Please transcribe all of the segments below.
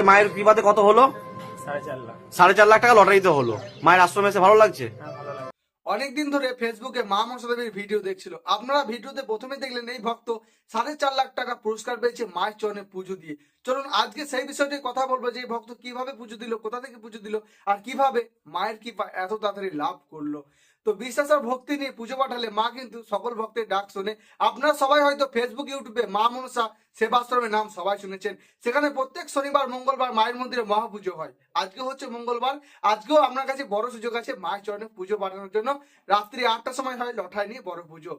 মায়ের কৃপাতে কত হলো? 4.5 লাখ। 4.5 লাখ টাকা লটারিতে হলো। মায়ের আশ্রমে এসে ভালো লাগছে? হ্যাঁ, ভালো লাগে। অনেকদিন ধরে ফেসবুকে মা মনসা দেবীর ভিডিও দেখছিল। আপনারা ভিডিওতে প্রথমে দেখলেন এই ভক্ত 4.5 লাখ টাকা পুরস্কার পেয়েছে মায়ের চরণে পুজো দিয়ে। চলুন আজকে সেই বিষয়টি কথা বলবো যে এই ভক্ত কিভাবে পুজো দিল, কোথা থেকে পুজো দিল, আর কিভাবে মায়ের কৃপা এত তাড়াতাড়ি লাভ করলো। তো বিশ্বাস আর ভক্তি নিয়ে পুজো পাঠালে মা কিন্তু সকল ভক্তের ডাক শোনে। আপনারা সবাই হয়তো ফেসবুক ইউটিউবে মা মনসা সেবাশ্রমের নাম সবাই শুনেছেন। সেখানে প্রত্যেক শনিবার মঙ্গলবার মায়ের মন্দিরে মহাপুজো হয়। আজকে হচ্ছে মঙ্গলবার, আজকেও আপনার কাছে বড় সুযোগ আছে মায়ের চরণে পুজো পাঠানোর জন্য। রাত্রি 8টার সময় হয় লঠাই নিয়ে বড় পুজো।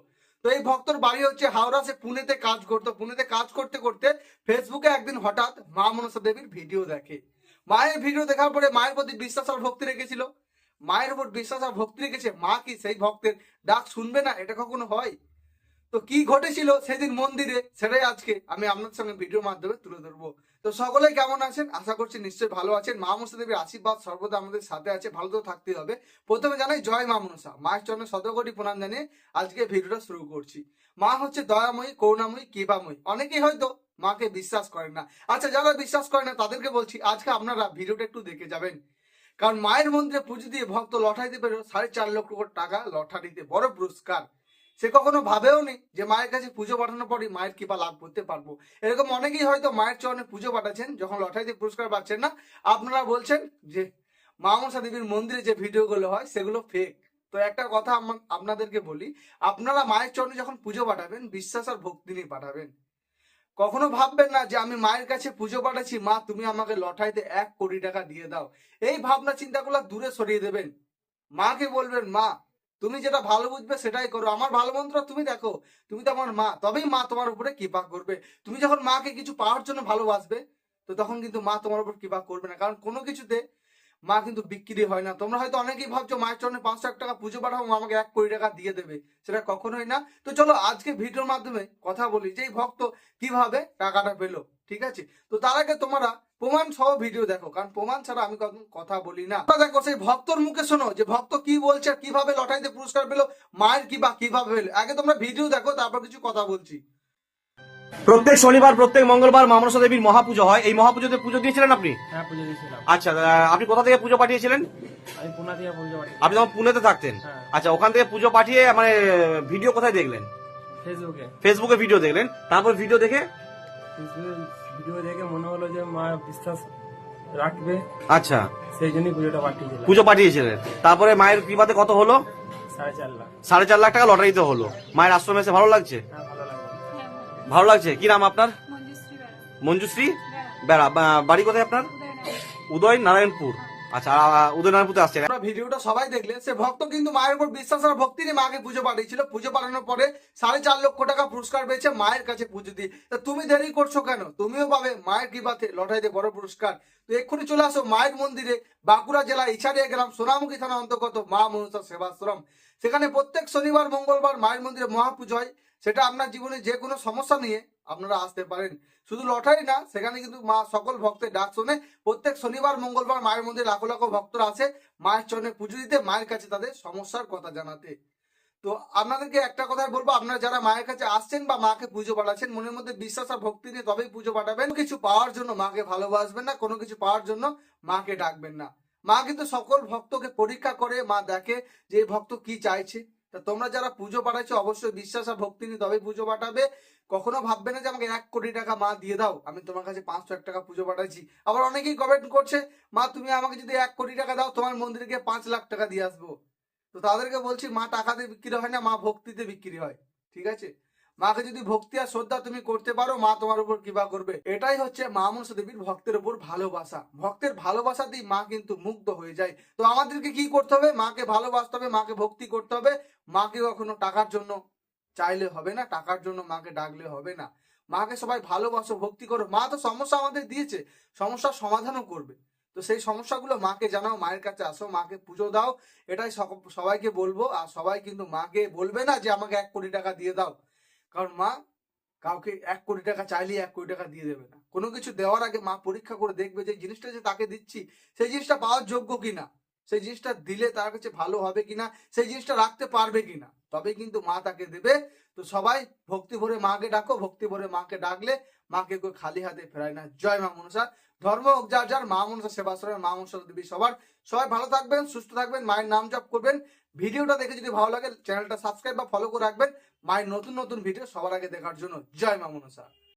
তো এই ভক্তর বাড়ি হচ্ছে হাওড়া, সে পুনেতে কাজ করতো। পুনেতে কাজ করতে করতে ফেসবুকে একদিন হঠাৎ মা মনসা দেবীর ভিডিও দেখে। মায়ের ভিডিও দেখার পরে মায়ের প্রতি বিশ্বাস আর ভক্তি রেখেছিল। মায়ের উপর বিশ্বাস আর ভক্তি রেখেছে, মা কি সেই ভক্তের ডাক শুনবে না? এটা কখনো হয়? তো কি ঘটেছিল সেদিন মন্দিরে, সেটাই আজকে আমি আপনার সঙ্গে ভিডিওর মাধ্যমে তুলে ধরবো। তো সকলে কেমন আছেন? আশা করছি নিশ্চয়ই ভালো আছেন। মা মনসা দেবীর আশীর্বাদ সর্বদা আমাদের সাথে আছে, ভালো তো থাকতেই হবে। প্রথমে জানাই জয় মা মনসা। মায়ের চরণে শতকোটি প্রণাম জানিয়ে আজকে ভিডিওটা শুরু করছি। মা হচ্ছে দয়াময়ী, করুণাময়ী, কৃপাময়ী। অনেকেই হয়তো মাকে বিশ্বাস করেন না। আচ্ছা, যারা বিশ্বাস করেন না তাদেরকে বলছি আজকে আপনারা ভিডিওটা একটু দেখে যাবেন। কারণ মায়ের মন্দিরে পুজো দিয়ে ভক্ত লটারিতে পেল 4.5 লক্ষ টাকা লটারিতে বড় পুরস্কার। সে কখনো ভাবেও নি যে মায়ের কাছে পুজো পাঠানোর পরই মায়ের কৃপা লাভ করতে পারবো। এরকম অনেকেই হয়তো মায়ের চরণে পুজো পাঠাচ্ছেন, যখন লটারিতে পুরস্কার পাচ্ছেন না আপনারা বলছেন যে মা মনসা দেবীর মন্দিরে যে ভিডিওগুলো হয় সেগুলো ফেক। তো একটা কথা আপনাদেরকে বলি, আপনারা মায়ের চরণে যখন পুজো পাঠাবেন বিশ্বাস আর ভক্তি নিয়ে পাঠাবেন। কখনো ভাববেন না যে আমি মায়ের কাছে পুজো পাঠাচ্ছি, মা তুমি আমাকে লটারিতে 1 কোটি টাকা দিয়ে দাও। এই ভাবনা চিন্তাগুলো দূরে সরিয়ে দেবেন। মাকে বলবেন মা তুমি যেটা ভালো বুঝবে সেটাই করো, আমার ভালো মন্ত্র তুমি দেখো, তুমি তো আমার মা, তবেই মা তোমার উপরে কৃপা করবে। তুমি যখন মাকে কিছু পাওয়ার জন্য ভালোবাসবে তো তখন কিন্তু মা তোমার উপর কৃপা করবে না। কারণ কোনো কিছুতে মা কিন্তু বিক্রি হয় না। তোমরা হয়তো অনেকেই ভাবছো মায়ের চরণে 5 লাখ টাকা পুজো পাঠাবো, মা আমাকে 1 কোটি টাকা দিয়ে দেবে, সেটা কখনোই না। তো চলো আজকে ভিডিওর মাধ্যমে কথা বলি যে এই ভক্ত কিভাবে টাকাটা পেলো। ঠিক আছে, তো তার আগে তোমরা প্রমাণ সহ ভিডিও দেখো, কারণ প্রমাণ ছাড়া আমি কখনো কথা বলি না। দেখো সেই ভক্তর মুখে শোনো যে ভক্ত কি বলছে, কিভাবে লটারিতে পুরস্কার পেলো, মায়ের কৃপা কিভাবে পেলো। আগে তোমরা ভিডিও দেখো, তারপর কিছু কথা বলছি। প্রত্যেক শনিবার প্রত্যেক মঙ্গলবার মা মনসা দেবীর মহাপুজো হয়। এই মহাপুজোতে পুজো দিয়েছিলেন আপনি? হ্যাঁ, পুজো দিয়েছিলাম। আচ্ছা, আপনি কোথা থেকে পুজো পাঠিয়েছিলেন? আমি পুনা থেকে পুজো পাঠাই। আপনি তখন পুনেতে থাকতেন? হ্যাঁ। আচ্ছা, ওখান থেকে পুজো পাঠিয়ে মানে ভিডিও কোথায় দেখলেন? ফেসবুকে। ফেসবুকে ভিডিও দেখলেন, তারপর ভিডিও দেখে ভিডিও দেখে মনে হলো যে মা বিশ্বাস রাখবে, আচ্ছা সেই জন্যই পুজোটা পাঠিয়েছিলাম। পুজো পাঠিয়েছিলেন। তারপরে মায়ের কৃপাতে কত হলো? 4.5 লাখ। 4.5 লাখ টাকা লটারিতে হলো। মায়ের আশ্রমে এসে ভালো লাগছে? হ্যাঁ, ভালো লাগে। ভালো লাগছে। কি নাম আপনার? মঞ্জুশ্রী বেড়া। মঞ্জুশ্রী বেড়া। বেড়া। বাড়ি কোথায় আপনার? উদয়নারায়ণ। উদয় নারায়ণপুর। আচ্ছা, উদয়নারায়ণপুরে আসছেন। আমরা ভিডিওটা সবাই দেখলে, সে ভক্ত কিন্তু মায়ের উপর বিশ্বাস আর ভক্তি নিয়ে মাকে পুজো পাঠিয়েছিল। পুজো পাঠানোর পরে 4.5 লক্ষ টাকা পুরস্কার পেয়েছে মায়ের কাছে পুজো দিয়ে। তা তুমি দেরি করছো কেন? তুমিও পাবে মায়ের কৃপাতে লটারিতে বড় পুরস্কার। তো এক্ষুনি চলে আসো মায়ের মন্দিরে, বাঁকুড়া জেলা ইছাড়িয়া গ্রাম, সোনামুখী থানা অন্তর্গত মা মনসা সেবাশ্রম। সেখানে প্রত্যেক শনিবার মঙ্গলবার মায়ের মন্দিরে মহাপুজো হয়। সেটা আপনার জীবনে যে কোনো সমস্যা নিয়ে আপনারা আসতে পারেন। শুধু লটারি না, সেখানে কিন্তু মা সকল ভক্তের ডাক শোনে। প্রত্যেক শনিবার মঙ্গলবার মায়ের মন্দিরে লাখো লাখো ভক্তরা আসে মায়ের চরণে পুজো দিতে, মায়ের কাছে তাদের সমস্যার কথা জানাতে। তো আপনাদেরকে একটা কথাই বলবো, আপনারা যারা মায়ের কাছে আসছেন বা মাকে পুজো পাঠাচ্ছেন, মনের মধ্যে বিশ্বাস আর ভক্তি নিয়ে তবেই পুজো পাঠাবেন। কিছু পাওয়ার জন্য মাকে ভালোবাসবেন না, কোনো কিছু পাওয়ার জন্য মাকে ডাকবেন না। মা কিন্তু সকল ভক্তকে পরীক্ষা করে, মা দেখে যে এই ভক্ত কি চাইছে। তা তোমরা যারা পুজো পাঠাচ্ছ অবশ্যই বিশ্বাস আর ভক্তি নিয়ে তবেই পুজো পাঠাবে। কখনো ভাববে না যে আমাকে 1 কোটি টাকা মা দিয়ে দাও, আমি তোমার কাছে 500 টাকা পুজো পাঠাচ্ছি। আবার অনেকেই কমেন্ট করছে মা তুমি আমাকে যদি 1 কোটি টাকা দাও তোমার মন্দিরে গিয়ে 5 লাখ টাকা দিয়ে আসবো। তো তাদেরকে বলছি মা টাকাতে বিক্রি হয় না, মা ভক্তিতে বিক্রি হয়। ঠিক আছে, মাকে যদি ভক্তি আর শ্রদ্ধা তুমি করতে পারো, মা তোমার উপর কৃপা করবে। এটাই হচ্ছে মা মনসা দেবীর ভক্তের উপর ভালোবাসা। ভক্তের ভালোবাসাতেই মা কিন্তু মুগ্ধ হয়ে যায়। তো আমাদেরকে কি করতে হবে? মাকে ভালোবাসতে হবে, মাকে ভক্তি করতে হবে। মাকে কখনো টাকার জন্য চাইলে হবে না, টাকার জন্য মাকে ডাকলে হবে না। মাকে সবাই ভালোবাসো, ভক্তি করো। মা তো সমস্যা আমাদের দিয়েছে, সমস্যার সমাধানও করবে। তো সেই সমস্যাগুলো মাকে জানাও, মায়ের কাছে আসো, মাকে পুজো দাও। এটাই সবাইকে বলবো। আর সবাই কিন্তু মাকে বলবে না যে আমাকে 1 কোটি টাকা দিয়ে দাও, কারণ মা কাউকে 1 কোটি টাকা চাইলেই 1 কোটি টাকা দিয়ে দেবে না। কোনো কিছু দেওয়ার আগে মা পরীক্ষা করে দেখবে যে জিনিসটা যে তাকে দিচ্ছি সেই জিনিসটা পাওয়ার যোগ্য কিনা, সেই জিনিসটা দিলে তার কাছে ভালো হবে কিনা, সেই জিনিসটা রাখতে পারবে কিনা, তবেই কিন্তু মা তাকে দেবে। তো সবাই ভক্তি ভরে মাকে ডাকো, ভক্তি ভরে মাকে ডাকলে মাকে কেউ খালি হাতে ফেরায় না। জয় মা মনসা। ধর্ম হোক যার যার, মা মনসা সেবাশ্রমের মা মনসা দেবী সবাই ভালো থাকবেন, সুস্থ থাকবেন, মায়ের নাম জপ করবেন। ভিডিওটা দেখে যদি ভালো লাগে চ্যানেলটা সাবস্ক্রাইব বা ফলো করে রাখবেন মায়ের নতুন নতুন ভিডিও সবার আগে দেখার জন্য। জয় মা মনসা।